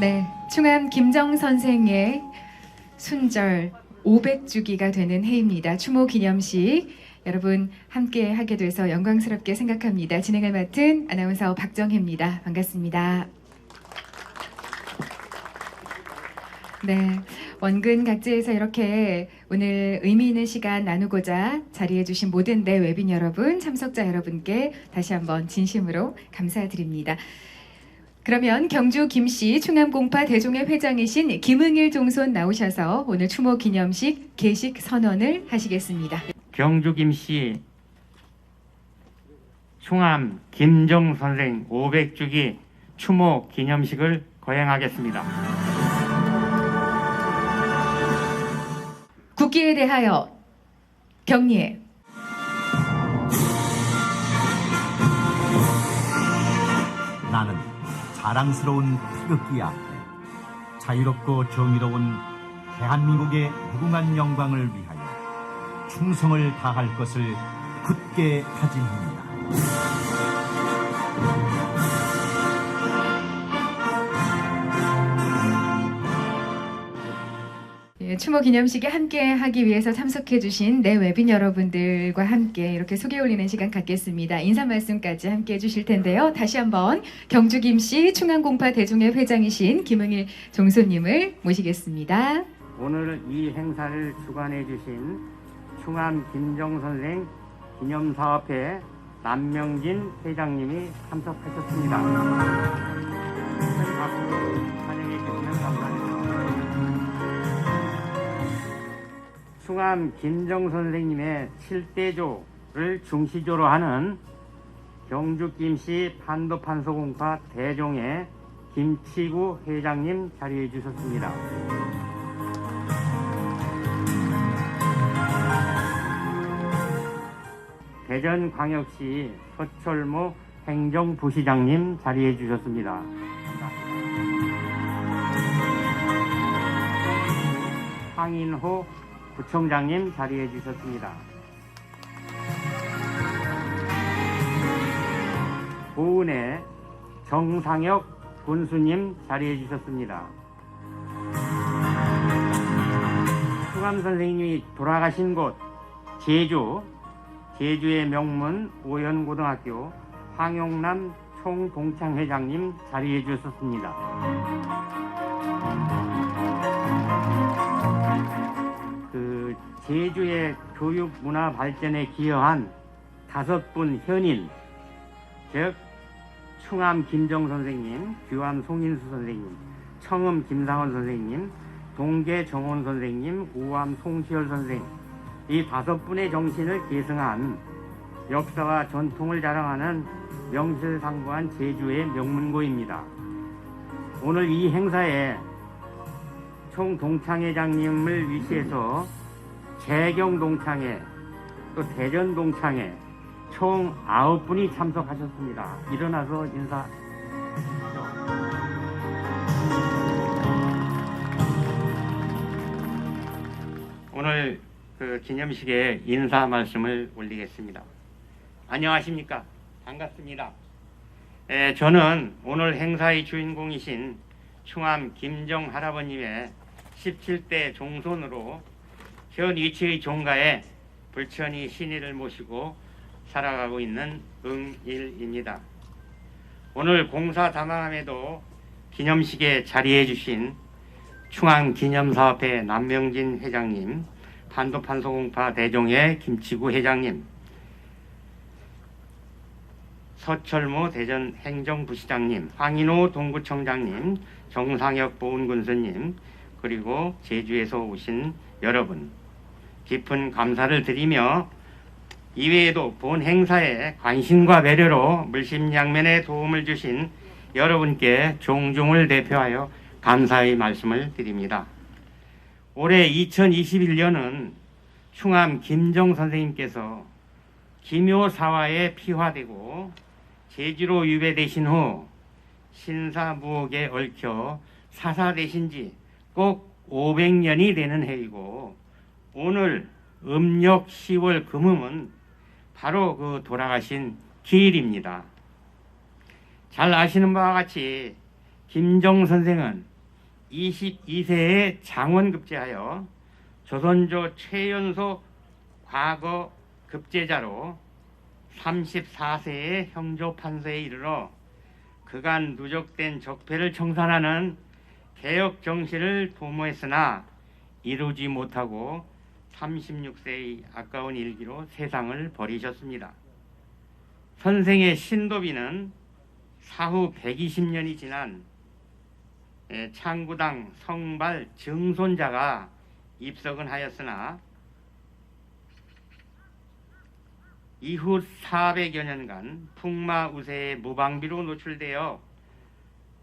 네, 충암 김정 선생의 순절 500주기가 되는 해입니다. 추모 기념식 여러분 함께 하게 돼서 영광스럽게 생각합니다. 진행을 맡은 아나운서 박정혜입니다. 반갑습니다. 네, 원근 각지에서 이렇게 오늘 의미 있는 시간 나누고자 자리해 주신 모든 내 웨빈 여러분, 참석자 여러분께 다시 한번 진심으로 감사드립니다. 그러면 경주 김씨 충암공파 대종회 회장이신 김응일 종손 나오셔서 오늘 추모 기념식 개식 선언을 하시겠습니다. 경주 김씨 충암 김정 선생 500주기 추모 기념식을 거행하겠습니다. 국기에 대하여 경례. 나는 자랑스러운 태극기 앞에 자유롭고 정의로운 대한민국의 무궁한 영광을 위하여 충성을 다할 것을 굳게 다짐합니다. 추모 기념식에 함께 하기 위해서 참석해 주신 내 웨빈 여러분들과 함께 이렇게 소개 올리는 시간 갖겠습니다. 인사 말씀까지 함께 해 주실 텐데요. 다시 한번 경주 김씨 충암공파 대종회 회장이신 김응일 종소님을 모시겠습니다. 오늘 이 행사를 주관해 주신 충암 김정 선생 기념사업회 남명진 회장님이 참석하셨습니다. 박수로 환영해 주시면 감사합니다. 충암 김정 선생님의 7대조를 중시조로 하는 경주 김씨 판도판소공파 대종회 김치구 회장님 자리해 주셨습니다. 대전광역시 서철모 행정부시장님 자리해 주셨습니다. 황인호 구청장님 자리해 주셨습니다. 고은의 정상혁 군수님 자리해 주셨습니다. 충암 선생님이 돌아가신 곳 제주의 명문 오연고등학교 황용남 총동창회장님 자리해 주셨습니다. 제주의 교육 문화 발전에 기여한 5분 현인, 즉 충암 김정 선생님, 규암 송인수 선생님, 청음 김상원 선생님, 동계 정원 선생님, 우암 송시열 선생님, 이 5분의 정신을 계승한 역사와 전통을 자랑하는 명실상부한 제주의 명문고입니다. 오늘 이 행사에 총동창회장님을 위시해서 재경동창회, 또 대전동창회 총 9분이 참석하셨습니다. 일어나서 인사. 오늘 기념식에 인사 말씀을 올리겠습니다. 안녕하십니까? 반갑습니다. 저는 오늘 행사의 주인공이신 충암 김정 할아버님의 17대 종손으로 현 위치의 종가에 불천이 신의를 모시고 살아가고 있는 응일입니다. 오늘 공사 담화함에도 기념식에 자리해 주신 충암 기념사업회 남명진 회장님, 판도판소공파 대종회 김치구 회장님, 서철모 대전 행정부시장님, 황인호 동구청장님, 정상혁 보훈군수님, 그리고 제주에서 오신 여러분, 깊은 감사를 드리며 이외에도 본 행사에 관심과 배려로 물심양면에 도움을 주신 여러분께 종중을 대표하여 감사의 말씀을 드립니다. 올해 2021년은 충암 김정 선생님께서 기묘사화에 피화되고 제주로 유배되신 후 신사무옥에 얽혀 사사되신 지 꼭 500년이 되는 해이고, 오늘 음력 10월 금음은 바로 그 돌아가신 기일입니다. 잘 아시는 바와 같이 김정 선생은 22세에 장원급제하여 조선조 최연소 과거 급제자로 34세에 형조판서에 이르러 그간 누적된 적폐를 청산하는 개혁 정신을 도모했으나 이루지 못하고 36세의 아까운 일기로 세상을 버리셨습니다. 선생의 신도비는 사후 120년이 지난 창구당 성발 증손자가 입석은 하였으나 이후 400여 년간 풍마우세의 무방비로 노출되어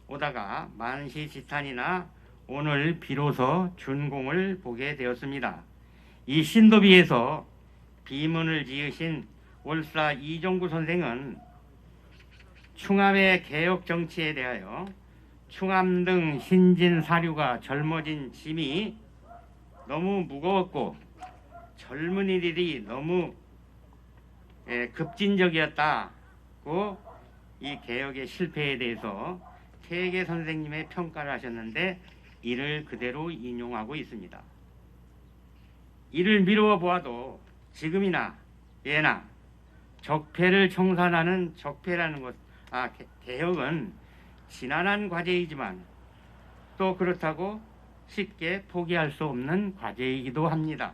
오다가 만시지탄이나 오늘 비로소 준공을 보게 되었습니다. 이 신도비에서 비문을 지으신 월사 이종구 선생은 충암의 개혁 정치에 대하여 충암 등 신진 사류가 젊어진 짐이 너무 무거웠고 젊은이들이 너무 급진적이었다고 이 개혁의 실패에 대해서 태계 선생님의 평가를 하셨는데 이를 그대로 인용하고 있습니다. 이를 미루어 보아도 지금이나 예나 적폐를 청산하는 개혁은 지난한 과제이지만 또 그렇다고 쉽게 포기할 수 없는 과제이기도 합니다.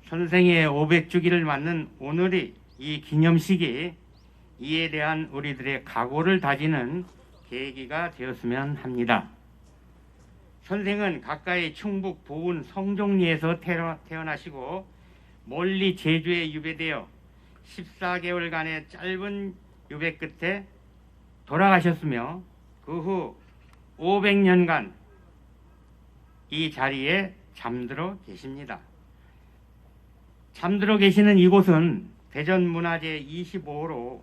선생의 500주기를 맞는 오늘이 이 기념식이 이에 대한 우리들의 각오를 다지는 계기가 되었으면 합니다. 선생은 가까이 충북 보은 성종리에서 태어나시고 멀리 제주에 유배되어 14개월간의 짧은 유배 끝에 돌아가셨으며 그 후 500년간 이 자리에 잠들어 계십니다. 잠들어 계시는 이곳은 대전문화재 25호로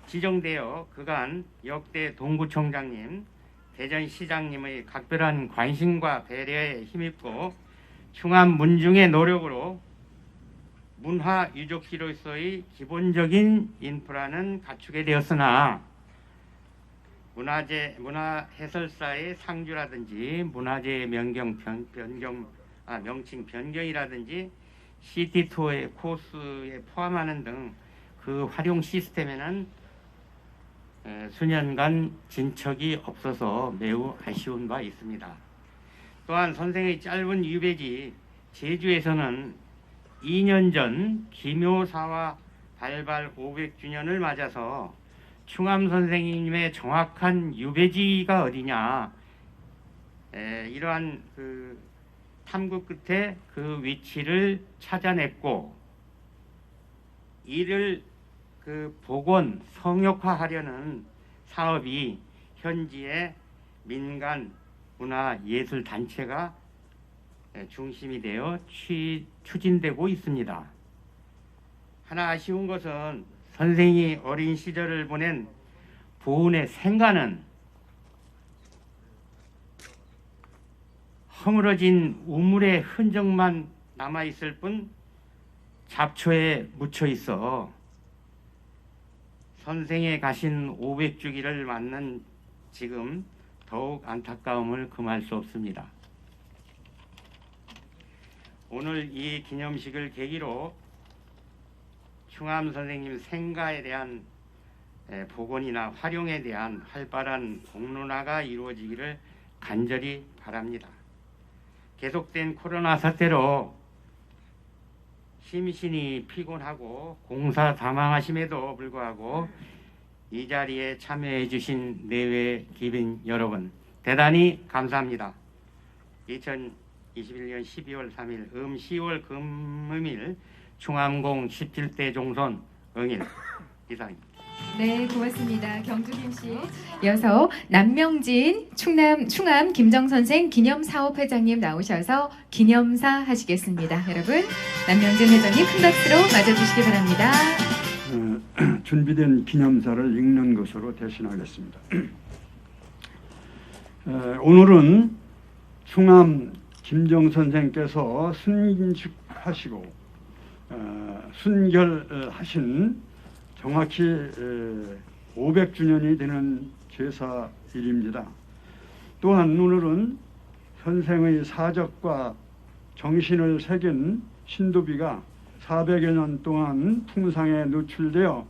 지정되어 그간 역대 동구청장님, 대전시장님의 각별한 관심과 배려에 힘입고 충암 문중의 노력으로 문화유적지로서의 기본적인 인프라는 갖추게 되었으나 문화해설사의 상주라든지 문화재 명칭 변경이라든지 시티 투어의 코스에 포함하는 등 그 활용 시스템에는 수년간 진척이 없어서 매우 아쉬운 바 있습니다. 또한 선생의 짧은 유배지 제주에서는 2년 전 기묘사화 발발 500주년을 맞아서 충암 선생님의 정확한 유배지가 어디냐 이러한 그 탐구 끝에 그 위치를 찾아냈고 이를 그 복원 성역화하려는 사업이 현지의 민간 문화 예술 단체가 중심이 되어 추진되고 있습니다. 하나 아쉬운 것은 선생이 어린 시절을 보낸 보은의 생가는 허물어진 우물의 흔적만 남아있을 뿐 잡초에 묻혀 있어 선생의 가신 500주기를 맞는 지금 더욱 안타까움을 금할 수 없습니다. 오늘 이 기념식을 계기로 충암 선생님 생가에 대한 복원이나 활용에 대한 활발한 공론화가 이루어지기를 간절히 바랍니다. 계속된 코로나 사태로 심신이 피곤하고 공사다망하심에도 불구하고 이 자리에 참여해 주신 내외 기빈 여러분 대단히 감사합니다. 2021년 12월 3일 10월 금음일 충암공 17대 종손 응일 이상입니다. 네, 고맙습니다. 경주김씨. 이어서 남명진 충암 김정선생 기념사업회장님 나오셔서 기념사 하시겠습니다. 여러분, 남명진 회장님 큰 박수로 맞아주시기 바랍니다. 준비된 기념사를 읽는 것으로 대신하겠습니다. 오늘은 충암 김정선생께서 순직하시고 순결하신 정확히 500주년이 되는 제사일입니다. 또한 오늘은 선생의 사적과 정신을 새긴 신도비가 400여 년 동안 풍상에 노출되어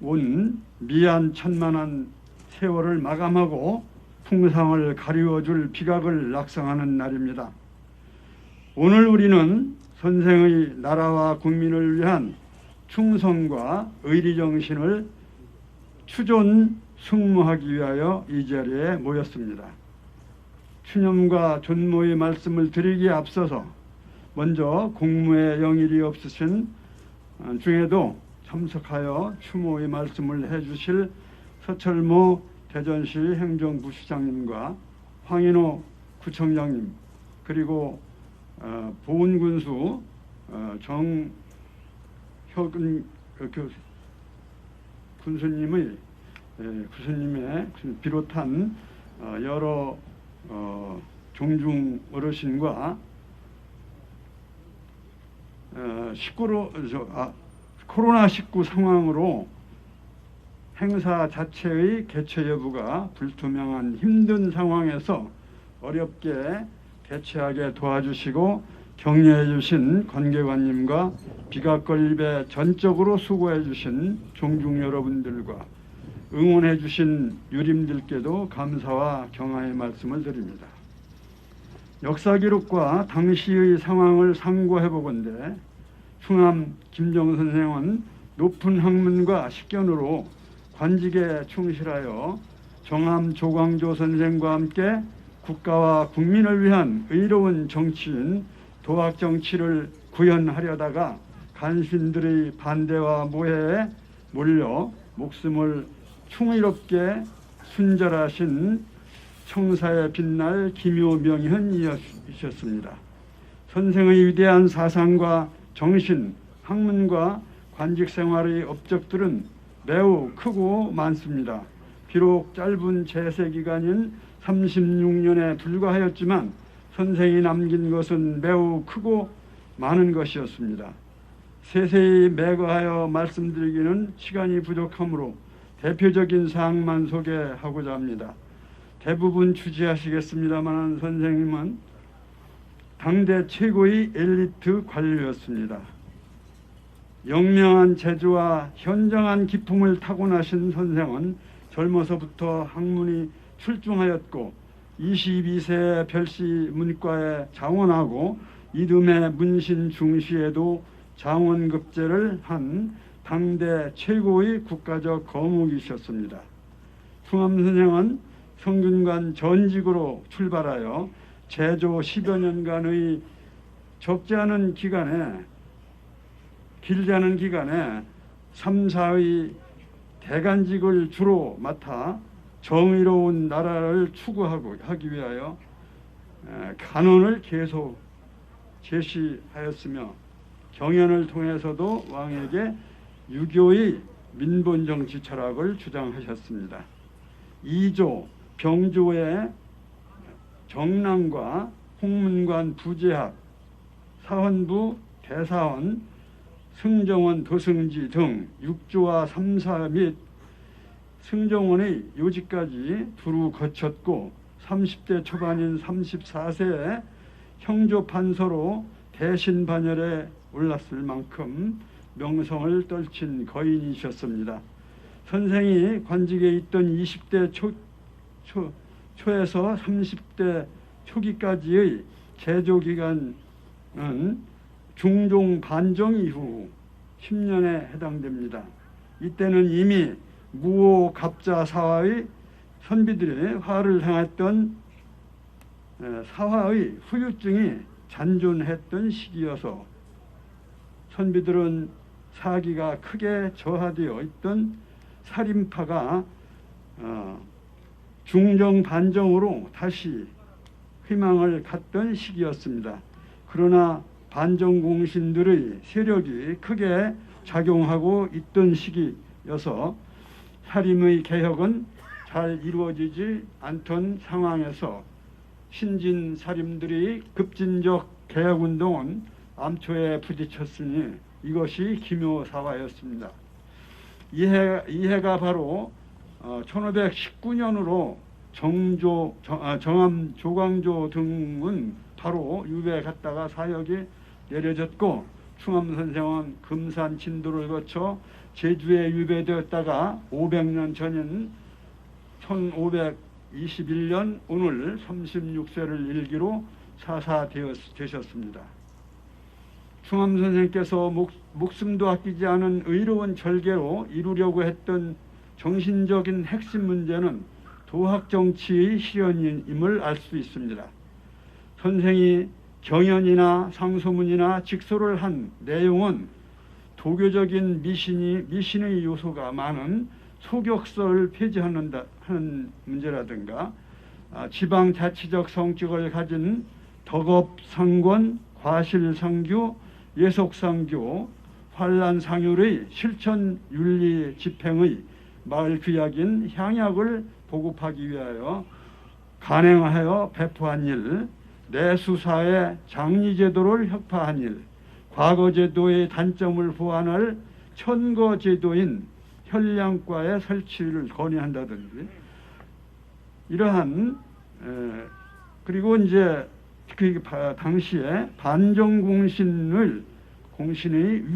온 미안천만한 세월을 마감하고 풍상을 가리워줄 비각을 낙성하는 날입니다. 오늘 우리는 선생의 나라와 국민을 위한 충성과 의리정신을 추존 승무하기 위하여 이 자리에 모였습니다. 추념과 존모의 말씀을 드리기에 앞서서 먼저 공무에 영일이 없으신 중에도 참석하여 추모의 말씀을 해주실 서철모 대전시 행정부시장님과 황인호 구청장님, 그리고 보훈군수 정혁은 군수님의 비롯한 여러 종중 어르신과 코로나19 상황으로 행사 자체의 개최 여부가 불투명한 힘든 상황에서 어렵게 개최하게 도와주시고 격려해 주신 관계관님과 비각 건립에 전적으로 수고해 주신 종중 여러분들과 응원해 주신 유림들께도 감사와 경아의 말씀을 드립니다. 역사 기록과 당시의 상황을 상고해 보건대 충암 김정 선생은 높은 학문과 식견으로 관직에 충실하여 정암 조광조 선생과 함께 국가와 국민을 위한 의로운 정치인 도학 정치를 구현하려다가 간신들의 반대와 모해에 몰려 목숨을 충의롭게 순절하신 청사에 빛날 기묘명현이셨습니다. 선생의 위대한 사상과 정신, 학문과 관직 생활의 업적들은 매우 크고 많습니다. 비록 짧은 재세 기간인 36년에 불과하였지만 선생이 남긴 것은 매우 크고 많은 것이었습니다. 세세히 매거하여 말씀드리기는 시간이 부족하므로 대표적인 사항만 소개하고자 합니다. 대부분 추지하시겠습니다만 선생님은 당대 최고의 엘리트 관료였습니다. 영명한 재주와 현정한 기품을 타고나신 선생은 젊어서부터 학문이 출중하였고 22세에 별시 문과에 장원하고 이듬해 문신 중시에도 장원급제를 한 당대 최고의 국가적 거목이셨습니다. 충암 선생은 성균관 전직으로 출발하여 제조 10여 년간의 적지 않은 기간에 길지 않은 기간에 3, 4의 대간직을 주로 맡아 정의로운 나라를 추구하기 위하여 간언을 계속 제시하였으며 경연을 통해서도 왕에게 유교의 민본정치 철학을 주장하셨습니다. 2조 병조의 정랑과 홍문관 부재학, 사헌부 대사원, 승정원 도승지 등 6조와 3사 및 승정원의 요직까지 두루 거쳤고 30대 초반인 34세에 형조판서로 대신반열에 올랐을 만큼 명성을 떨친 거인이셨습니다. 선생이 관직에 있던 20대 초에서 30대 초기까지의 제조기간은 중종 반정 이후 10년에 해당됩니다. 이때는 이미 무오 갑자 사화의 선비들이 화를 당했던 사화의 후유증이 잔존했던 시기여서 선비들은 사기가 크게 저하되어 있던 살인파가 중정 반정으로 다시 희망을 갖던 시기였습니다. 그러나 반정공신들의 세력이 크게 작용하고 있던 시기여서 사림의 개혁은 잘 이루어지지 않던 상황에서 신진 사림들이 급진적 개혁운동은 암초에 부딪혔으니 이것이 기묘사화였습니다. 이해가 바로 1519년으로 정암 조광조 등은 바로 유배에 갔다가 사역이 내려졌고, 충암 선생은 금산 진도를 거쳐 제주에 유배되었다가 500년 전인 1521년 오늘 36세를 일기로 사사되셨습니다. 충암 선생께서 목숨도 아끼지 않은 의로운 절개로 이루려고 했던 정신적인 핵심 문제는 도학정치의 실현임을 알 수 있습니다. 선생이 경연이나 상소문이나 직소를 한 내용은 도교적인 미신의 요소가 많은 소격서를 폐지하는 문제라든가, 지방자치적 성격을 가진 덕업상권, 과실상규, 예속상교, 환란상율의 실천윤리 집행의 마을 규약인 향약을 보급하기 위하여 간행하여 배포한 일, 내수사의 장리제도를 혁파한 일, 과거제도의 단점을 보완할 천거제도인 현량과의 설치를 건의한다든지, 이러한 그리고 이제 그 당시에 반정공신의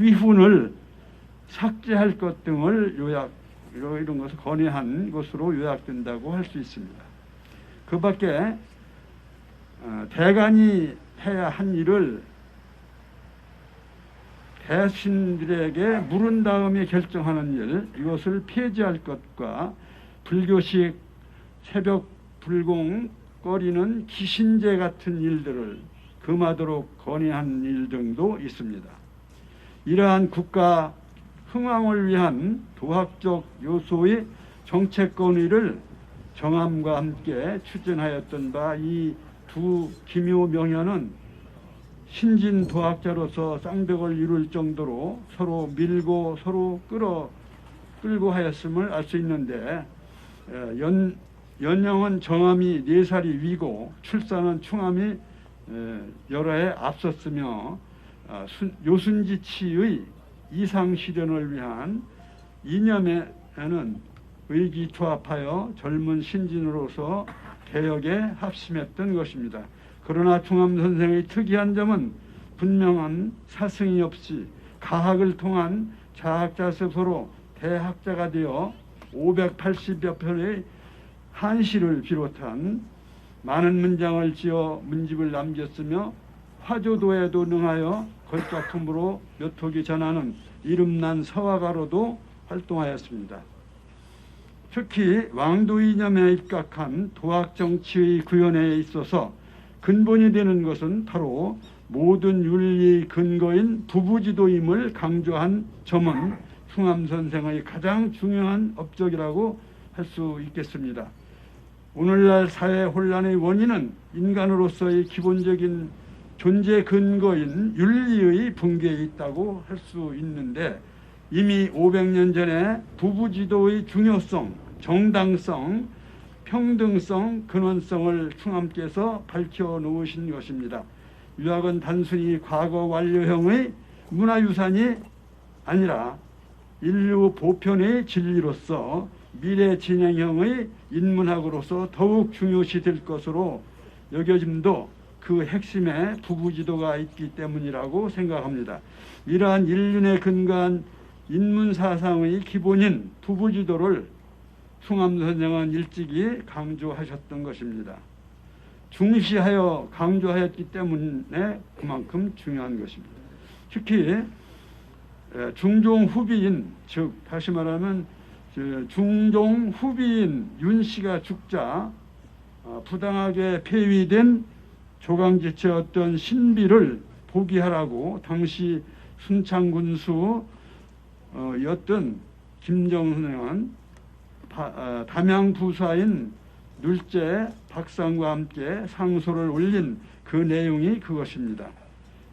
위훈을 삭제할 것 등을 이런 것을 건의한 것으로 요약된다고 할 수 있습니다. 그 밖에 대간이 해야 한 일을 대신들에게 물은 다음에 결정하는 일, 이것을 폐지할 것과 불교식 새벽 불공 꺼리는 기신제 같은 일들을 금하도록 건의한 일 등도 있습니다. 이러한 국가 흥왕을 위한 도학적 요소의 정책 건의를 정암과 함께 추진하였던 바 이 두 기묘 명현은 신진 도학자로서 쌍벽을 이룰 정도로 서로 밀고 서로 끌고 하였음을 알 수 있는데, 연령은 정암이 4살이 위고 출산은 충암이 여러 해 앞섰으며, 요순지치의 이상 실현을 위한 이념에는 의기투합하여 젊은 신진으로서 개혁에 합심했던 것입니다. 그러나 충암 선생의 특이한 점은 분명한 사승이 없이 가학을 통한 자학자 스스로 대학자가 되어 580여 편의 한시를 비롯한 많은 문장을 지어 문집을 남겼으며, 화조도에도 능하여 걸작품으로 몇 톡이 전하는 이름난 서화가로도 활동하였습니다. 특히 왕도 이념에 입각한 도학정치의 구현에 있어서 근본이 되는 것은 바로 모든 윤리의 근거인 부부지도임을 강조한 점은 충암 선생의 가장 중요한 업적이라고 할 수 있겠습니다. 오늘날 사회 혼란의 원인은 인간으로서의 기본적인 존재 근거인 윤리의 붕괴에 있다고 할 수 있는데, 이미 500년 전에 부부지도의 중요성, 정당성, 평등성, 근원성을 충암께서 밝혀놓으신 것입니다. 유학은 단순히 과거 완료형의 문화유산이 아니라 인류 보편의 진리로서 미래 진행형의 인문학으로서 더욱 중요시 될 것으로 여겨짐도 그 핵심에 부부지도가 있기 때문이라고 생각합니다. 이러한 인륜에 근거한 인문사상의 기본인 부부지도를 충암 선생은 일찍이 강조하셨던 것입니다. 중시하여 강조하였기 때문에 그만큼 중요한 것입니다. 특히 중종 후비인, 즉 다시 말하면 중종 후비인 윤씨가 죽자 부당하게 폐위된 조강지체 어떤 신비를 포기하라고 당시 순창군수였던 김정선은 담양부사인 눌제 박상과 함께 상소를 올린 그 내용이 그것입니다.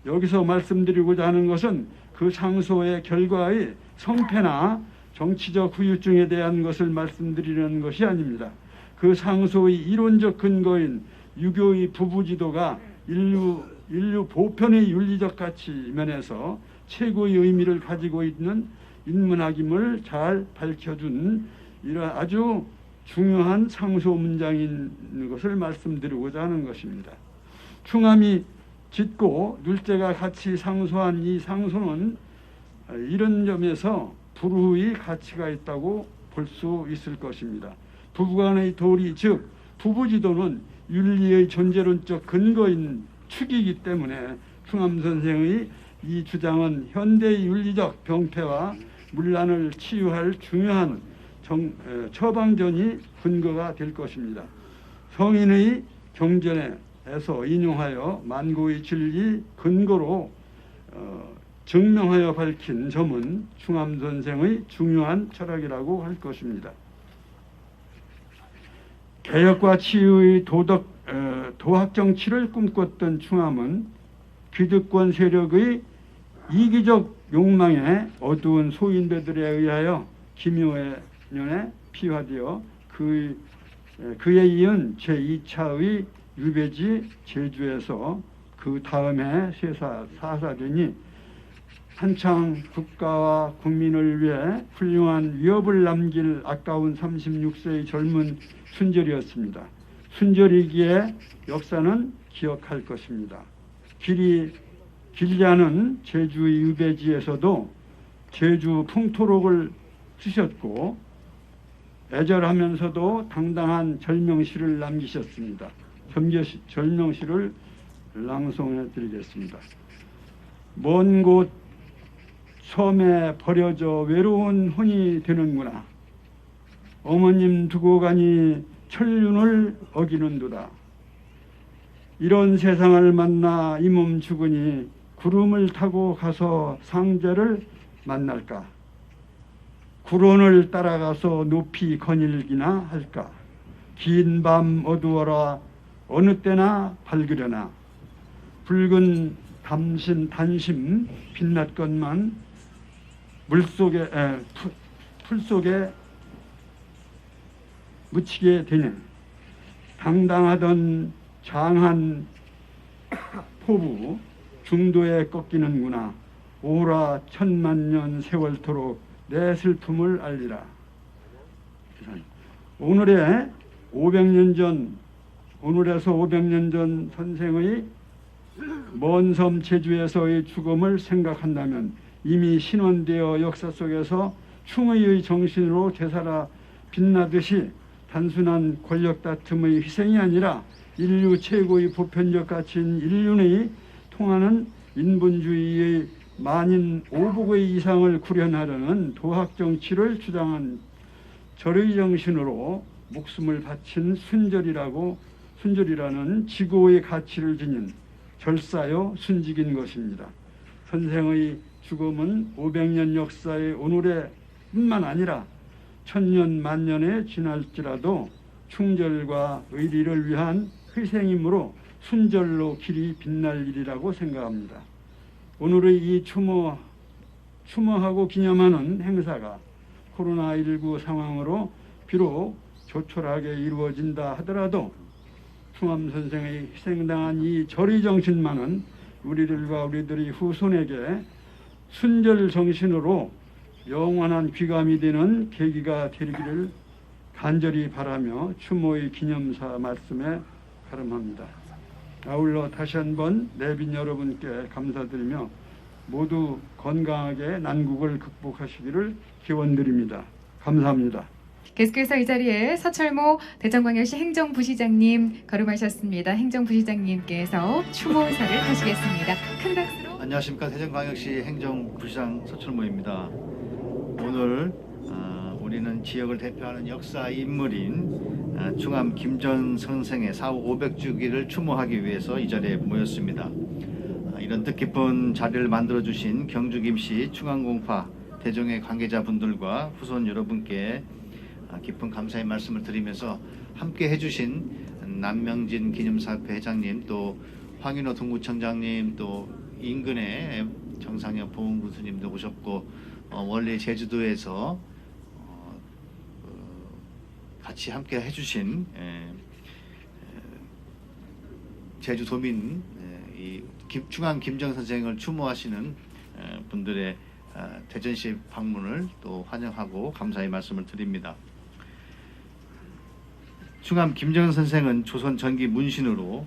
여기서 말씀드리고자 하는 것은 그 상소의 결과의 성패나 정치적 후유증에 대한 것을 말씀드리려는 것이 아닙니다. 그 상소의 이론적 근거인 유교의 부부지도가 인류 보편의 윤리적 가치 면에서 최고의 의미를 가지고 있는 인문학임을 잘 밝혀준 이런 아주 중요한 상소 문장인 것을 말씀드리고자 하는 것입니다. 충암이 짓고 눌제가 같이 상소한 이 상소는 이런 점에서 불후의 가치가 있다고 볼 수 있을 것입니다. 부부간의 도리, 즉 부부지도는 윤리의 존재론적 근거인 축이기 때문에 충암 선생의 이 주장은 현대의 윤리적 병폐와 문란을 치유할 중요한 처방전이 근거가 될 것입니다. 성인의 경전에서 인용하여 만고의 진리 근거로 증명하여 밝힌 점은 충암 선생의 중요한 철학이라고 할 것입니다. 개혁과 치유의 도학 정치를 꿈꿨던 충암은 기득권 세력의 이기적 욕망에 어두운 소인배들에 의하여 기묘년에 피화되어 그에 이은 제2차의 유배지 제주에서 그 다음에 사사되니 한창 국가와 국민을 위해 훌륭한 위업을 남길 아까운 36세의 젊은 순절이었습니다. 순절이기에 역사는 기억할 것입니다. 길지 않은 제주의 유배지에서도 제주 풍토록을 쓰셨고 애절하면서도 당당한 절명시를 남기셨습니다. 절명시를 낭송해 드리겠습니다. 먼 곳 섬에 버려져 외로운 혼이 되는구나. 어머님 두고 가니 천륜을 어기는도다. 이런 세상을 만나 이 몸 죽으니 구름을 타고 가서 상제를 만날까? 구론을 따라가서 높이 거닐기나 할까? 긴 밤 어두워라 어느 때나 밝으려나. 붉은 단심 빛났건만 풀 속에 묻히게 되네. 당당하던 장한 포부 중도에 꺾이는구나. 오라 천만년 세월토록 내 슬픔을 알리라. 오늘에서 500년 전 선생의 먼 섬 제주에서의 죽음을 생각한다면 이미 신원되어 역사 속에서 충의의 정신으로 되살아 빛나듯이 단순한 권력 다툼의 희생이 아니라 인류 최고의 보편적 가치인 인륜의 통하는 인본주의의 만인 오복의 이상을 구현하려는 도학 정치를 주장한 절의 정신으로 목숨을 바친 순절이라는 지고의 가치를 지닌 절사요 순직인 것입니다. 선생의 죽음은 500년 역사의 오늘의 뿐만 아니라 천년 만년에 지날지라도 충절과 의리를 위한 희생이므로 순절로 길이 빛날 일이라고 생각합니다. 오늘의 이 추모하고 기념하는 행사가 코로나19 상황으로 비록 조촐하게 이루어진다 하더라도 충암 선생의 희생당한 이 절의 정신만은 우리들과 우리들의 후손에게 순절 정신으로 영원한 귀감이 되는 계기가 되기를 간절히 바라며 추모의 기념사 말씀에 가름합니다. 아울러 다시 한번 내빈 여러분께 감사드리며 모두 건강하게 난국을 극복하시기를 기원드립니다. 감사합니다. 계속해서 이 자리에 서철모 대전광역시 행정부시장님 거름하셨습니다. 행정부시장님께서 추모사를 하시겠습니다. 큰 박수로. 안녕하십니까. 대전광역시 행정부시장 서철모입니다. 오늘 우리는 지역을 대표하는 역사 인물인 충암 김전 선생의 사후 500주기를 추모하기 위해서 이 자리에 모였습니다. 이런 뜻깊은 자리를 만들어주신 경주 김씨 충암공파 대종의 관계자분들과 후손 여러분께 깊은 감사의 말씀을 드리면서 함께 해주신 남명진 기념사협회 회장님, 또 황인호 동구청장님, 또 인근의 정상혁 보훈구수님도 오셨고 원래 제주도에서 같이 함께 해주신 제주도민 이 충암 김정 선생을 추모하시는 분들의 대전시 방문을 또 환영하고 감사의 말씀을 드립니다. 충암 김정은 선생은 조선 전기 문신으로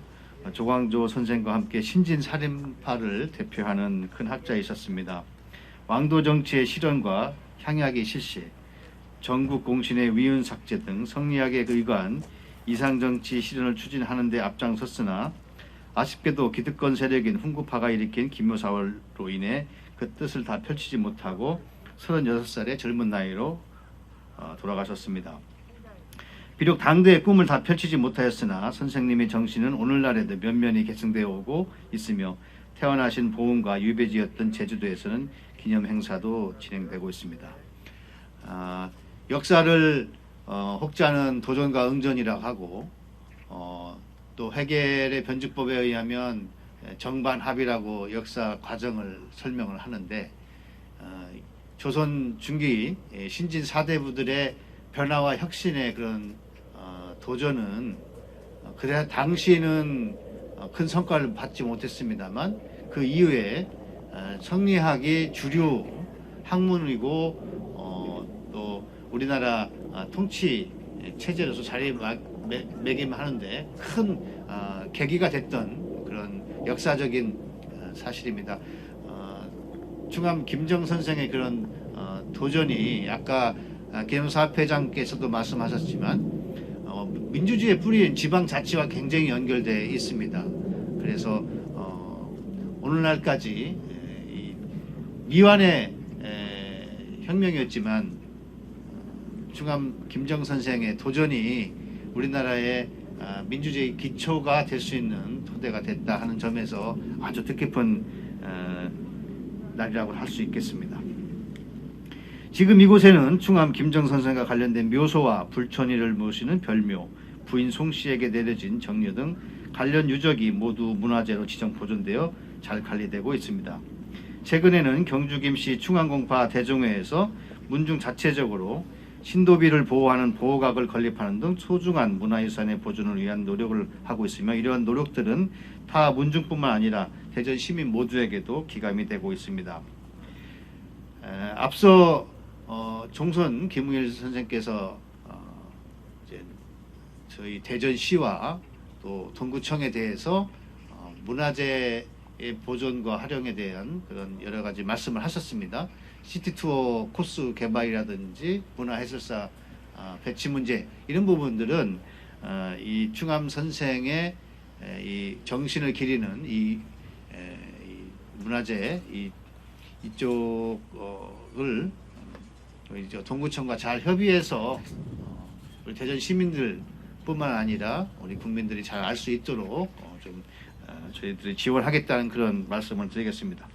조광조 선생과 함께 신진 살인파를 대표하는 큰 학자이셨습니다. 왕도 정치의 실현과 향약의 실시, 전국 공신의 위헌 삭제 등 성리학에 의거한 이상 정치 실현을 추진하는 데 앞장섰으나 아쉽게도 기득권 세력인 훈구파가 일으킨 김묘사월로 인해 그 뜻을 다 펼치지 못하고 36살의 젊은 나이로 돌아가셨습니다. 비록 당대의 꿈을 다 펼치지 못하였으나 선생님의 정신은 오늘날에도 면면히 계승되어 오고 있으며 태어나신 보은과 유배지였던 제주도에서는 기념 행사도 진행되고 있습니다. 역사를 혹자는 도전과 응전이라고 하고 또 해겔의 변증법에 의하면 정반합이라고 역사 과정을 설명을 하는데 조선 중기 신진 사대부들의 변화와 혁신의 그런 도전은 그래 당시에는 큰 성과를 받지 못했습니다만 그 이후에 성리학이 주류 학문이고 또 우리나라 통치 체제로서 자리매김하는데 큰 계기가 됐던 그런 역사적인 사실입니다. 충암 김정 선생의 그런 도전이 아까 기념사업회장께서도 말씀하셨지만 민주주의의 뿌리인 지방자치와 굉장히 연결되어 있습니다. 그래서 오늘날까지 미완의 혁명이었지만 충암 김정 선생의 도전이 우리나라의 민주주의 기초가 될 수 있는 토대가 됐다 하는 점에서 아주 뜻깊은 날이라고 할 수 있겠습니다. 지금 이곳에는 충암 김정 선생과 관련된 묘소와 불천이를 모시는 별묘, 부인 송씨에게 내려진 정려 등 관련 유적이 모두 문화재로 지정 보존되어 잘 관리되고 있습니다. 최근에는 경주 김씨 충암공파 대종회에서 문중 자체적으로 신도비를 보호하는 보호각을 건립하는 등 소중한 문화유산의 보존을 위한 노력을 하고 있으며 이러한 노력들은 타 문중뿐만 아니라 대전 시민 모두에게도 기감이 되고 있습니다. 앞서 종선 김웅일 선생께서 이제 저희 대전시와 또 동구청에 대해서 문화재의 보존과 활용에 대한 그런 여러 가지 말씀을 하셨습니다. 시티투어 코스 개발이라든지 문화해설사 배치 문제 이런 부분들은 이 충암 선생의 이 정신을 기리는 이 문화재 이쪽을 이제 동구청과 잘 협의해서 우리 대전 시민들뿐만 아니라 우리 국민들이 잘 알 수 있도록 좀 저희들이 지원하겠다는 그런 말씀을 드리겠습니다.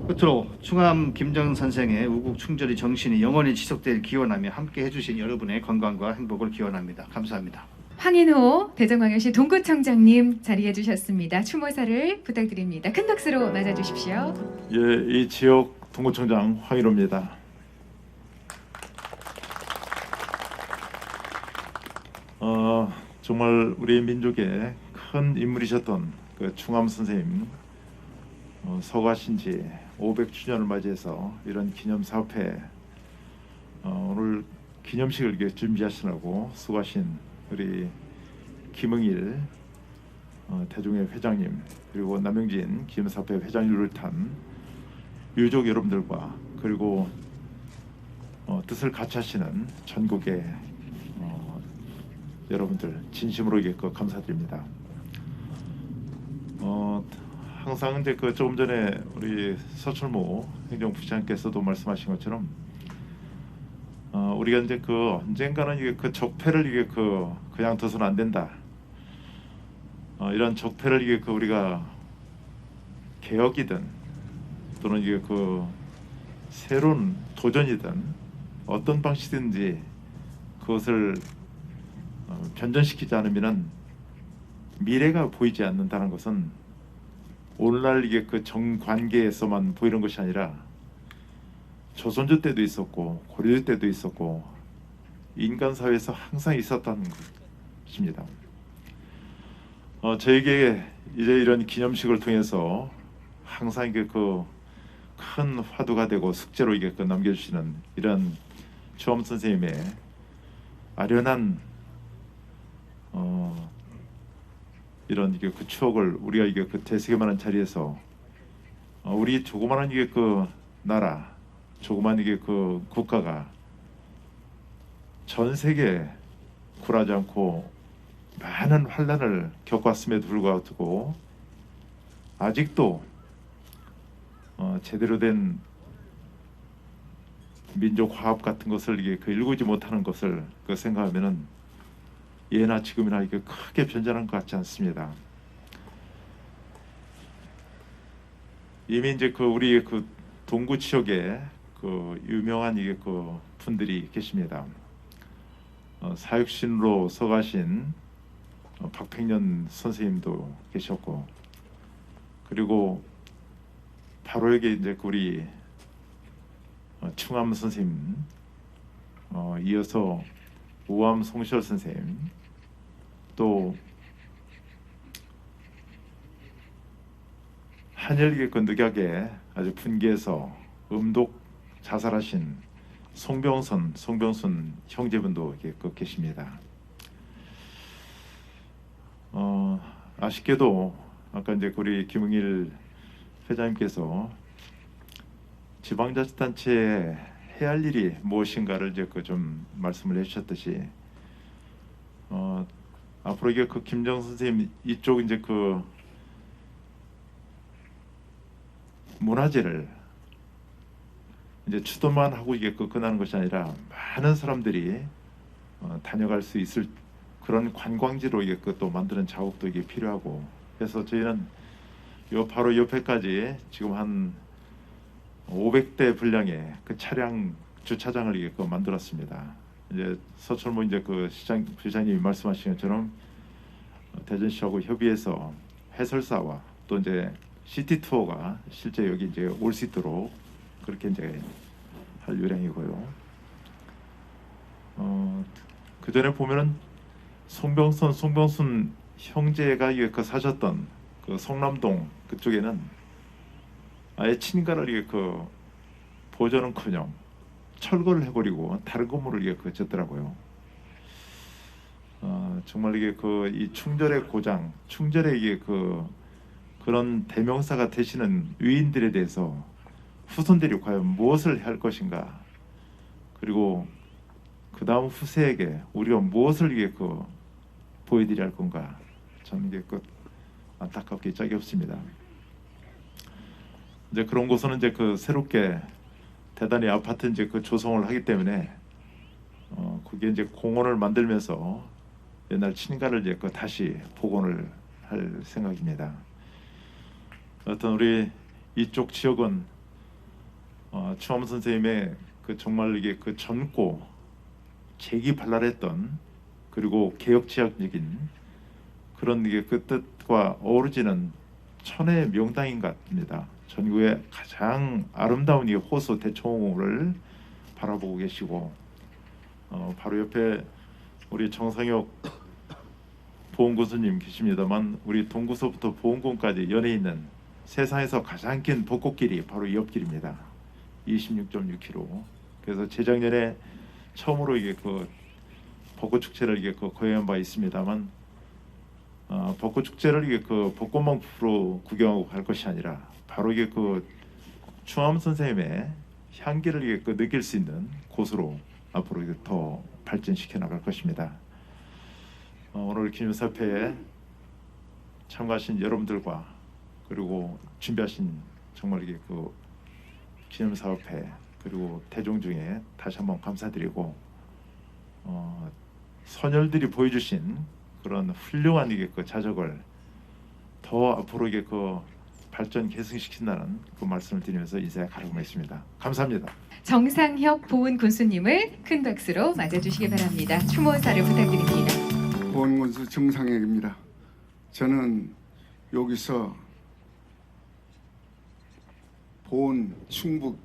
끝으로 충암 김정 선생의 우국 충절의 정신이 영원히 지속될 기원하며 함께 해주신 여러분의 건강과 행복을 기원합니다. 감사합니다. 황인호 대전광역시 동구청장님 자리해 주셨습니다. 추모사를 부탁드립니다. 큰 박수로 맞아주십시오. 예, 이 지역 동구청장 황인호입니다. 정말 우리 민족의 큰 인물이셨던 그 충암 선생님 서가신 지 500주년을 맞이해서 이런 기념사업회 오늘 기념식을 이렇게 준비하시느라고 수고하신 우리 김응일 대종회 회장님 그리고 남영진 기념사업회 회장님을 비롯한 유족 여러분들과 그리고 뜻을 같이 하시는 전국의 여러분들 진심으로 감사드립니다. 항상 이제 조금 전에 우리 서철모 행정부시장께서도 말씀하신 것처럼 우리가 이제 언젠가는 이게 적폐를 이게 그냥 둬서는 안 된다. 이런 적폐를 이게 우리가 개혁이든 또는 이게 새로운 도전이든 어떤 방식이든지 그것을 변전시키지 않으면은 미래가 보이지 않는다는 것은 오늘날 이게 정관계에서만 보이는 것이 아니라 조선조 때도 있었고 고려조 때도 있었고 인간 사회에서 항상 있었던 것입니다. 저에게 이제 이런 기념식을 통해서 항상 이게 큰 화두가 되고 숙제로 이게 남겨주시는 이런 추암 선생님의 아련한 이런 이게 그 추억을 우리가 이게 그 되새김하는 자리에서 우리 조그마한 이게 그 나라, 조그만 이게 그 국가가 전 세계에 굴하지 않고 많은 환란을 겪었음에도 불구하고 아직도 제대로 된 민족 화합 같은 것을 이게 그 일구지 못하는 것을 그 생각하면은 예나 지금이나 이게 크게 변전한 것 같지 않습니다. 이미 이제 그 우리 그 동구 지역에 그 유명한 이게 그 분들이 계십니다. 사육신으로 서가신 박팽년 선생님도 계셨고, 그리고 바로 여기 이제 그 우리 충암 선생님, 이어서 우암 송시열 선생님, 또 한열계 건득약에 아주 분기해서 음독 자살하신 송병순 형제분도 계십니다. 아쉽게도 아까 이제 우리 김응일 회장님께서 지방자치단체에 해야 할 일이 무엇인가를 이제 좀 말씀을 해주셨듯이 앞으로 이게 그 김정 선생님 이쪽 이제 그 문화재를 이제 추도만 하고 이게 끝나는 것이 아니라 많은 사람들이 다녀갈 수 있을 그런 관광지로 이게 또 만드는 작업도 이게 필요하고, 그래서 저희는 요 바로 옆에까지 지금 한 500대 분량의 그 차량 주차장을 이게 만들었습니다. 이제 서철모 이제 그 시장님이 말씀하신 것처럼 대전시하고 협의해서 해설사와 또 이제 시티 투어가 실제 여기 이제 올 수 있도록 그렇게 이제 할 요량이고요. 그 전에 보면은 송병순 형제가 이게 그 사셨던 그 성남동 그쪽에는 아예 친가를 이게 그 보존은커녕 철거를 해버리고 다른 건물을 이게 그 짓더라고요. 정말 이게 그 이 충절의 고장, 충절의 이게 그런 대명사가 되시는 위인들에 대해서 후손들이 과연 무엇을 할 것인가, 그리고 그 다음 후세에게 우리가 무엇을 이게 보여드려야 할 건가, 저는 이게 안타깝게 짝이 없습니다. 이제 그런 곳은 이제 새롭게 대단히 아파트 이제 조성을 하기 때문에 거기에 이제 공원을 만들면서 옛날 친가를 이제 다시 복원을 할 생각입니다. 어떤 우리 이쪽 지역은 추암 선생님의 정말 이게 젊고 재기발랄했던, 그리고 개혁지향적인 그런 이게 뜻과 어우러지는 천혜의 명당인 것 같습니다. 전국의 가장 아름다운 이 호수 대청호를 바라보고 계시고, 바로 옆에 우리 정상혁 보훈군수님 계십니다만, 우리 동구서부터 보훈군까지 연해 있는 세상에서 가장 긴 벚꽃길이 바로 이 옆길입니다. 26.6km. 그래서 재작년에 처음으로 이게 벚꽃 축제를 이게 거행한 바 있습니다만, 벚꽃 축제를 이게 벚꽃만 프로 구경하고 갈 것이 아니라 바로 이게 추암 선생님의 향기를 이게 느낄 수 있는 곳으로 앞으로 이게 더 발전시켜 나갈 것입니다. 오늘 기념사업회에 참가하신 여러분들과 그리고 준비하신 정말 이게 기념사업회 그리고 대중 중에 다시 한번 감사드리고, 선열들이 보여주신 그런 훌륭한 이게 자적을 더 앞으로 이게 발전 계승시킨다는 말씀을 드리면서 인사에 가르고있습니다. 감사합니다. 정상혁 보훈군수님을 큰 박수로 맞아주시기 바랍니다. 추모사를 부탁드립니다. 보훈군수 정상혁입니다. 저는 여기서 보훈 충북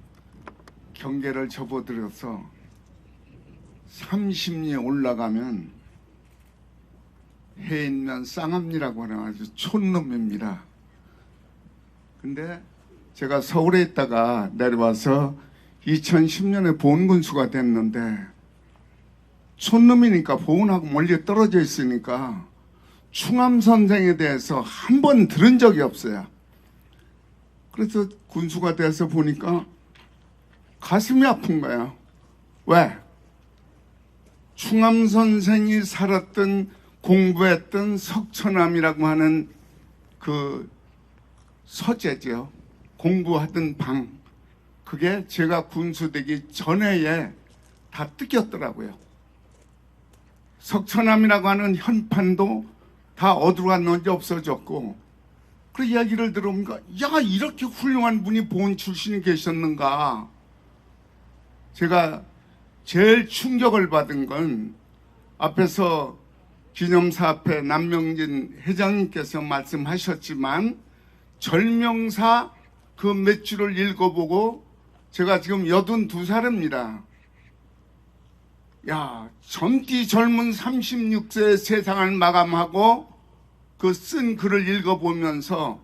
경계를 접어들어서 30리 올라가면 해인면 쌍암리라고 하는 아주 촌놈입니다. 근데 제가 서울에 있다가 내려와서 2010년에 보훈군수가 됐는데 촌놈이니까 보훈하고 멀리 떨어져 있으니까 충암 선생에 대해서 한 번 들은 적이 없어요. 그래서 군수가 돼서 보니까 가슴이 아픈 거예요. 왜? 충암 선생이 살았던 공부했던 석천암이라고 하는 그 서재죠. 공부하던 방. 그게 제가 군수되기 전에에 다 뜯겼더라고요. 석천암이라고 하는 현판도 다 어디로 갔는지 없어졌고, 그 이야기를 들어보니까 야, 이렇게 훌륭한 분이 보훈 출신이 계셨는가. 제가 제일 충격을 받은 건 앞에서 기념사 앞에 남명진 회장님께서 말씀하셨지만 절명사 그 몇 줄을 읽어보고 제가 지금 82살입니다. 야, 젊디 젊은 36세의 세상을 마감하고 그 쓴 글을 읽어보면서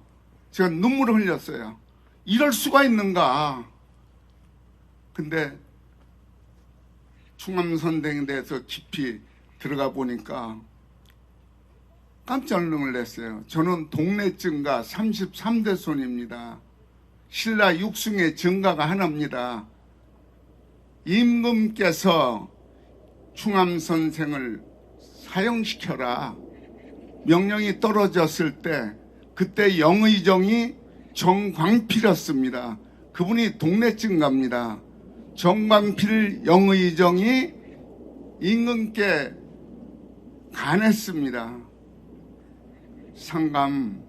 제가 눈물을 흘렸어요. 이럴 수가 있는가. 근데 충암선생에 대해서 깊이 들어가 보니까 깜짝 놀랐어요. 저는 동네 증가 33대 손입니다. 신라 육승의 증가가 하나입니다. 임금께서 충암선생을 사형시켜라 명령이 떨어졌을 때 그때 영의정이 정광필이었습니다. 그분이 동네 증가입니다. 정광필 영의정이 임금께 간했습니다. 상감,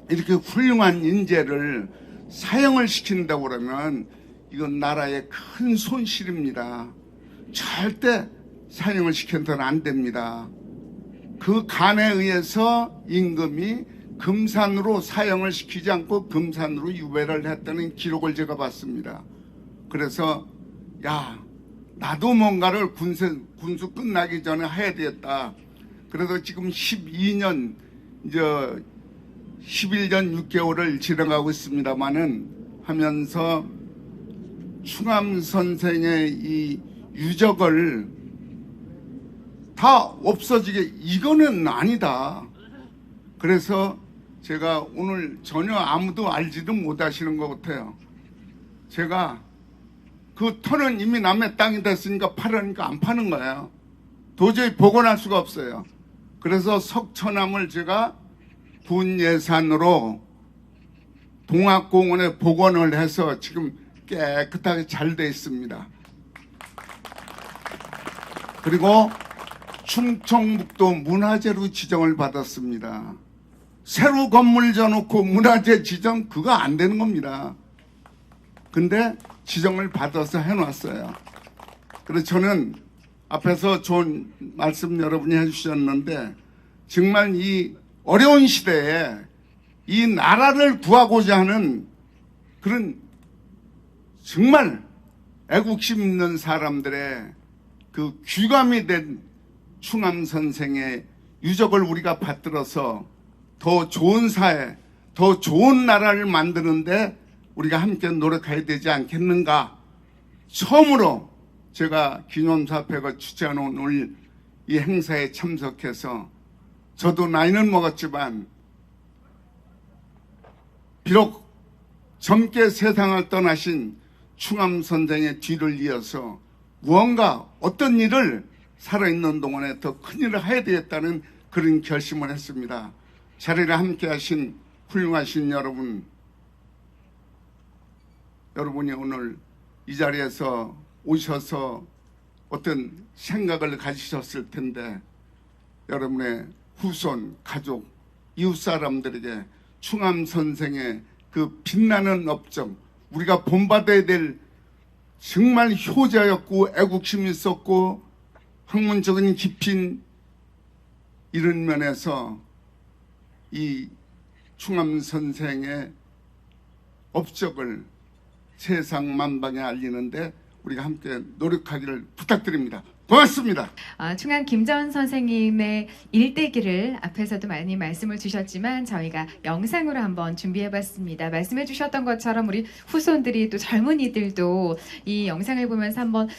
이렇게 훌륭한 인재를 사형을 시킨다고 그러면 이건 나라의 큰 손실입니다. 절대 사형을 시켜서는 안 됩니다. 그 간에 의해서 임금이 금산으로 사형을 시키지 않고 금산으로 유배를 했다는 기록을 제가 봤습니다. 그래서 야, 나도 뭔가를 군수 끝나기 전에 해야 되겠다. 그래서 지금 12년 이제 11년 6개월을 지나가고 있습니다만은 하면서 충암 선생의 이 유적을 다 없어지게 이거는 아니다. 그래서 제가 오늘 전혀 아무도 알지도 못하시는 것 같아요. 제가 그 터는 이미 남의 땅이 됐으니까 팔으니까 안 파는 거예요. 도저히 복원할 수가 없어요. 그래서 석천암을 제가 군 예산으로 동학공원에 복원을 해서 지금 깨끗하게 잘 돼 있습니다. 그리고 충청북도 문화재로 지정을 받았습니다. 새로 건물 져놓고 문화재 지정 그거 안 되는 겁니다. 근데 지정을 받아서 해놨어요. 그래서 저는 앞에서 좋은 말씀 여러분이 해주셨는데 정말 이 어려운 시대에 이 나라를 구하고자 하는 그런 정말 애국심 있는 사람들의 그 귀감이 된 충암 선생의 유적을 우리가 받들어서 더 좋은 사회, 더 좋은 나라를 만드는데 우리가 함께 노력해야 되지 않겠는가. 처음으로 제가 기념사표가 주최하는 오늘 이 행사에 참석해서 저도 나이는 먹었지만 비록 젊게 세상을 떠나신 충암 선생의 뒤를 이어서 무언가 어떤 일을 살아있는 동안에 더 큰 일을 해야 되겠다는 그런 결심을 했습니다. 자리를 함께 하신 훌륭하신 여러분이 오늘 이 자리에서 오셔서 어떤 생각을 가지셨을 텐데 여러분의 후손, 가족, 이웃 사람들에게 충암 선생의 그 빛나는 업적, 우리가 본받아야 될 정말 효자였고 애국심이 있었고 학문적인 깊인 이런 면에서 이 충암 선생의 업적을 세상 만방에 알리는데 우리가 함께 노력하기를 부탁드립니다. 고맙습니다. 충암 김전 선생님의 일대기를 앞에서도 많이 말씀을 주셨지만 저희가 영상으로 한번 준비해봤습니다. 말씀해 주셨던 것처럼 우리 후손들이 또 젊은이들도 이 영상을 보면서 한번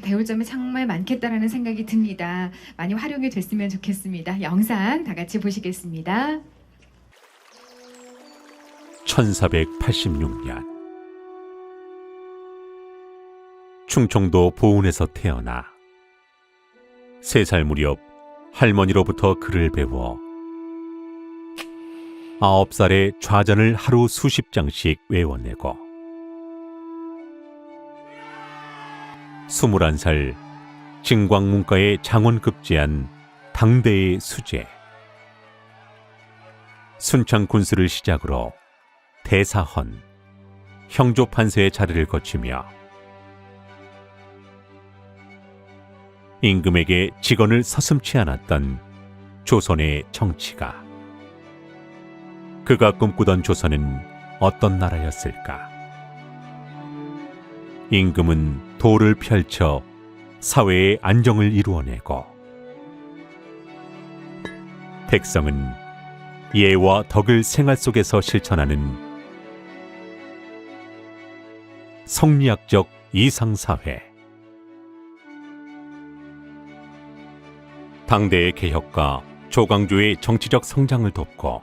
배울 점이 정말 많겠다라는 생각이 듭니다. 많이 활용이 됐으면 좋겠습니다. 영상 다 같이 보시겠습니다. 1486년 충청도 보은에서 태어나 3살 무렵 할머니로부터 글을 배워 9살에 좌전을 하루 수십 장씩 외워내고 21살 증광문과에 장원급제한 당대의 수재, 순창 군수를 시작으로 대사헌, 형조판서의 자리를 거치며 임금에게 직언을 서슴지 않았던 조선의 정치가, 그가 꿈꾸던 조선은 어떤 나라였을까? 임금은 도를 펼쳐 사회의 안정을 이루어내고, 백성은 예와 덕을 생활 속에서 실천하는 성리학적 이상사회, 당대의 개혁과 조광조의 정치적 성장을 돕고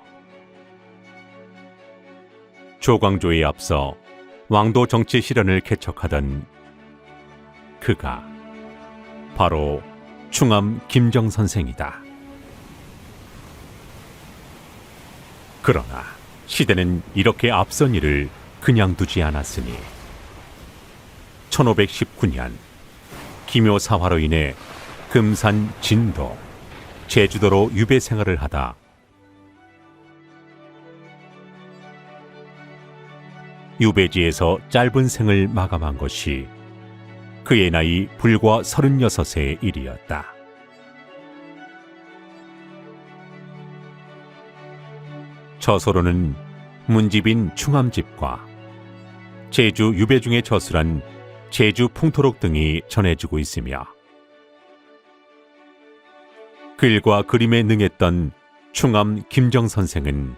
조광조에 앞서 왕도 정치 실현을 개척하던 그가 바로 충암 김정 선생이다. 그러나 시대는 이렇게 앞선 일을 그냥 두지 않았으니 1519년 기묘사화로 인해 금산, 진도, 제주도로 유배 생활을 하다 유배지에서 짧은 생을 마감한 것이 그의 나이 불과 36의 일이었다. 저서로는 문집인 충암집과 제주 유배 중에 저술한 제주 풍토록 등이 전해지고 있으며 글과 그림에 능했던 충암 김정 선생은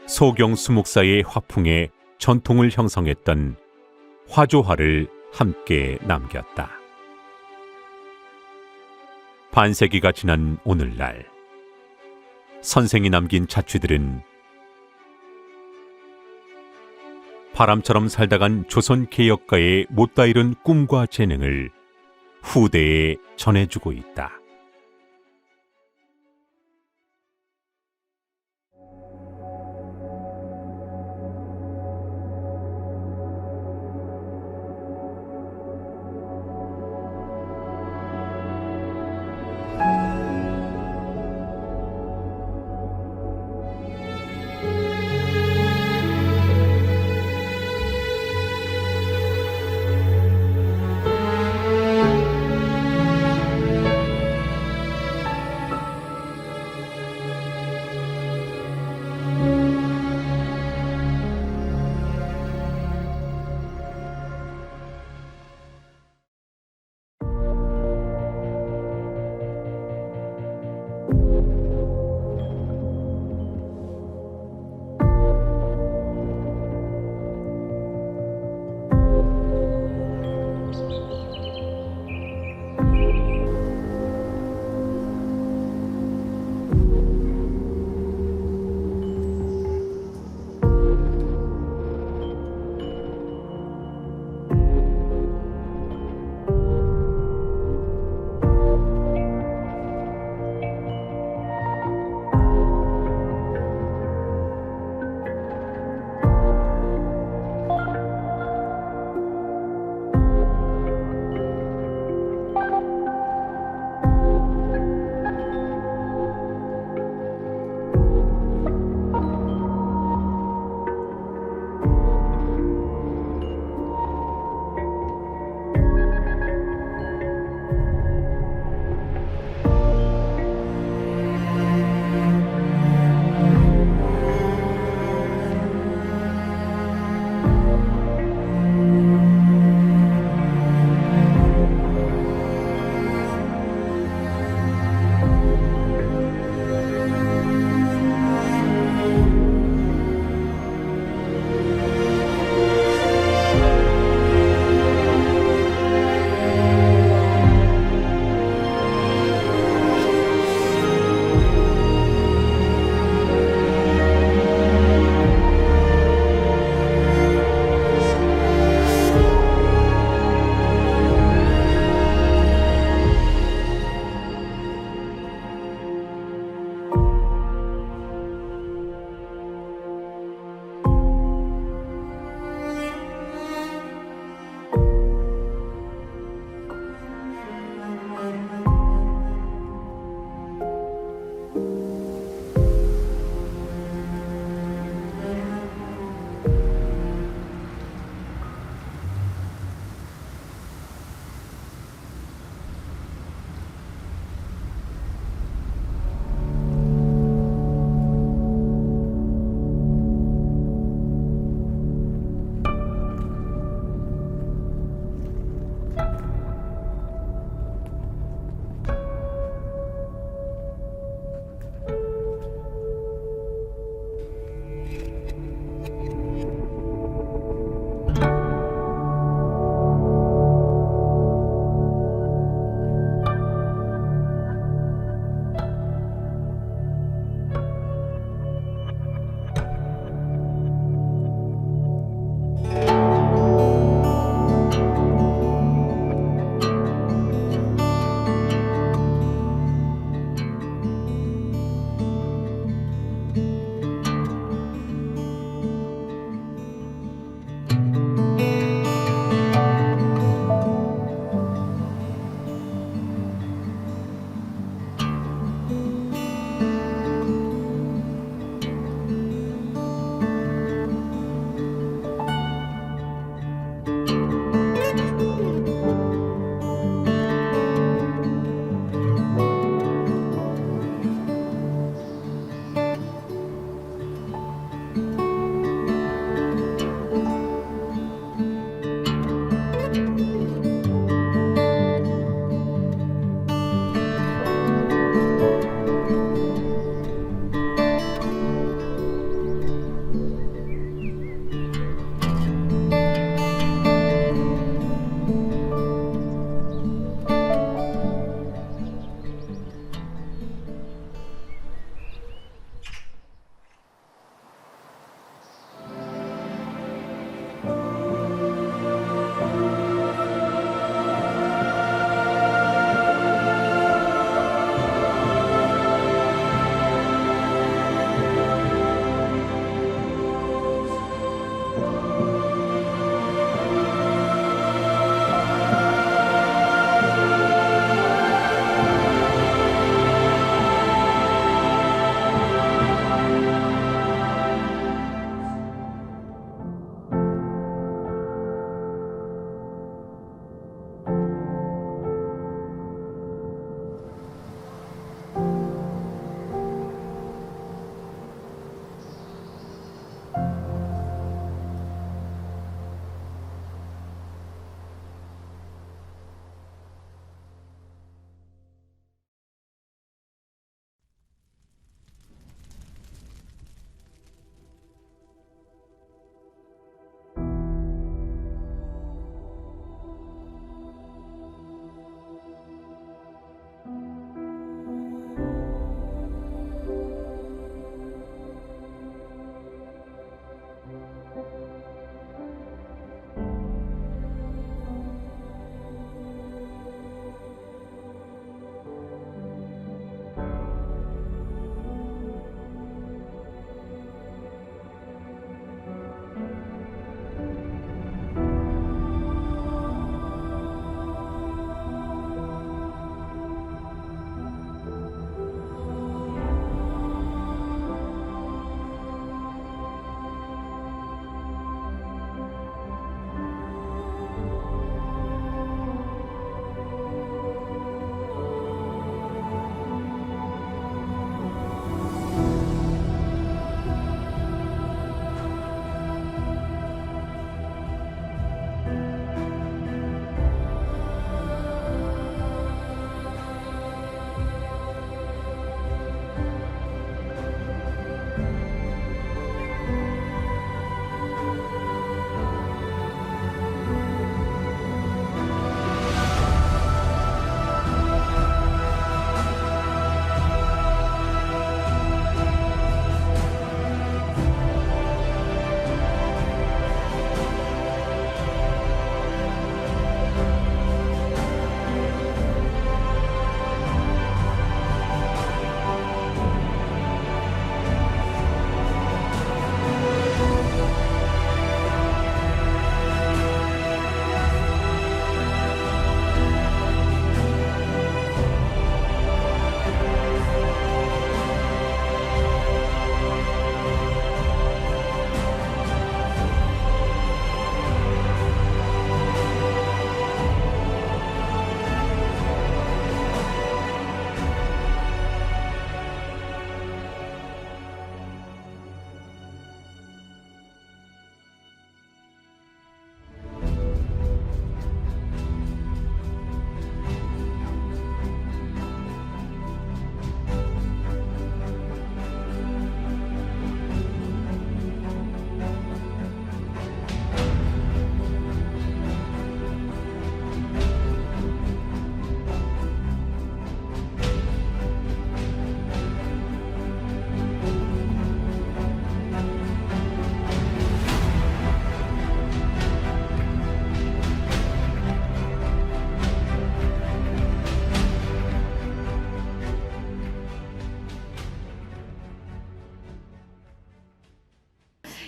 소경 수목사의 화풍에 전통을 형성했던 화조화를 함께 남겼다. 반세기가 지난 오늘날 선생이 남긴 자취들은 바람처럼 살다간 조선 개혁가의 못다 이룬 꿈과 재능을 후대에 전해주고 있다.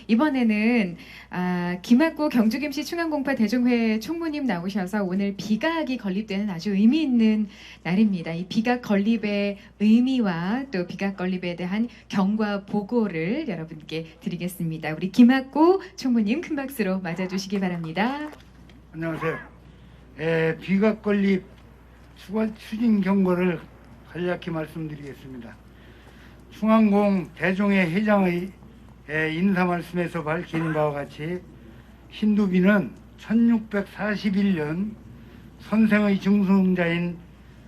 이번에는 김학구 경주김씨 충암공파 대종회 총무님 나오셔서 오늘 비각이 건립되는 아주 의미 있는 날입니다. 이 비각 건립의 의미와 또 비각 건립에 대한 경과 보고를 여러분께 드리겠습니다. 우리 김학구 총무님 큰 박수로 맞아주시기 바랍니다. 안녕하세요. 비각 건립 추진 경고를 간략히 말씀드리겠습니다. 충암공 대종회 회장의 인사 말씀에서 밝힌 바와 같이 신두비는 1641년 선생의 증손자인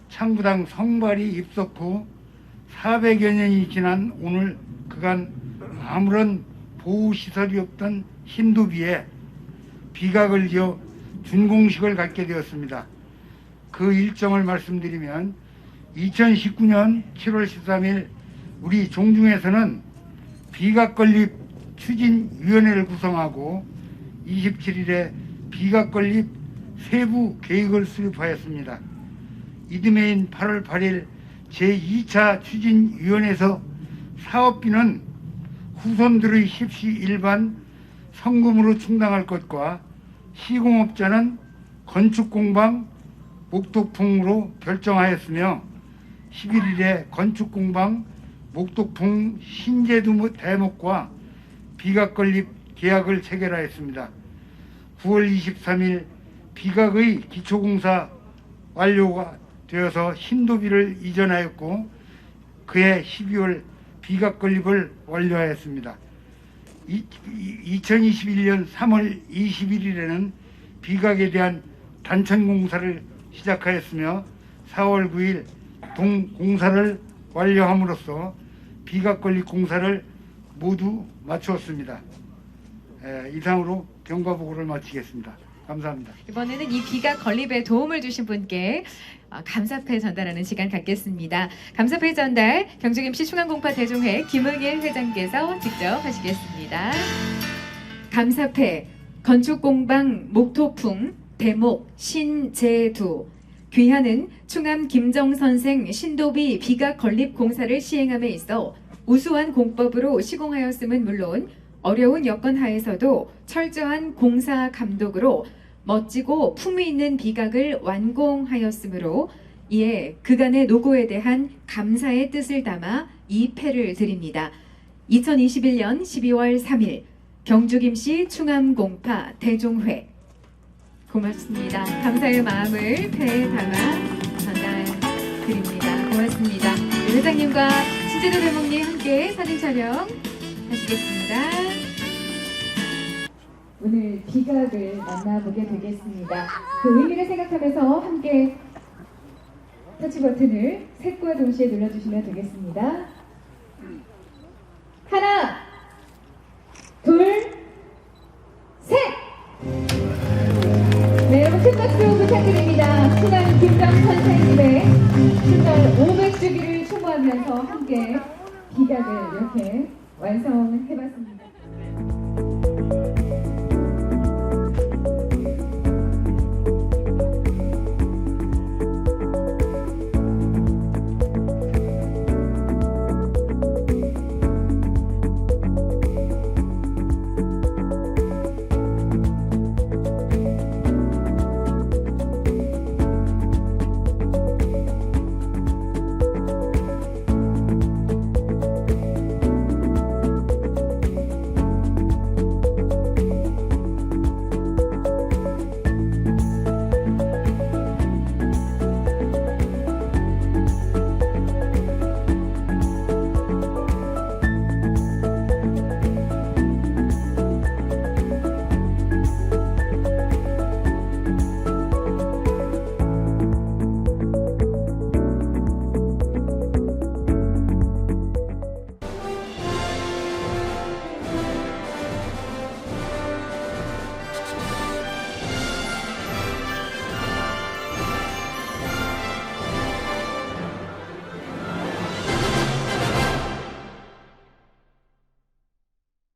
창부당 성발이 입석 후 400여 년이 지난 오늘 그간 아무런 보호시설이 없던 신두비에 비각을 지어 준공식을 갖게 되었습니다. 그 일정을 말씀드리면 2019년 7월 13일 우리 종중에서는 비각 건립 추진위원회를 구성하고 27일에 비각 건립 세부 계획을 수립하였습니다. 이듬해인 8월 8일 제2차 추진위원회에서 사업비는 후손들의 십시 일반 성금으로 충당할 것과 시공업자는 건축공방 목독풍으로 결정하였으며 11일에 건축공방 목독풍 신제도 대목과 비각 건립 계약을 체결하였습니다. 9월 23일 비각의 기초공사 완료가 되어서 신도비를 이전하였고 그해 12월 비각 건립을 완료하였습니다. 2021년 3월 21일에는 비각에 대한 단천 공사를 시작하였으며 4월 9일 동공사를 완료함으로써 비각 건립 공사를 모두 마치었습니다. 이상으로 경과 보고를 마치겠습니다. 감사합니다. 이번에는 이 비각 건립에 도움을 주신 분께 감사패 전달하는 시간 갖겠습니다. 감사패 전달 경주김씨 충암공파 대종회 김응일 회장께서 직접 하시겠습니다. 감사패 건축공방 목토풍 대목 신제두 귀하는 충암 김정선생 신도비 비각 건립 공사를 시행함에 있어 우수한 공법으로 시공하였음은 물론 어려운 여건 하에서도 철저한 공사 감독으로 멋지고 품위 있는 비각을 완공하였으므로 이에 그간의 노고에 대한 감사의 뜻을 담아 이 패를 드립니다. 2021년 12월 3일 경주김씨 충암공파 대종회 고맙습니다. 감사의 마음을 패에 담아 전달드립니다. 고맙습니다. 회장님과 신제도 대목님 함께 사진 촬영 하시겠습니다. 오늘 비각을 만나보게 되겠습니다. 그 의미를 생각하면서 함께 터치 버튼을 셋과 동시에 눌러주시면 되겠습니다. 하나, 둘,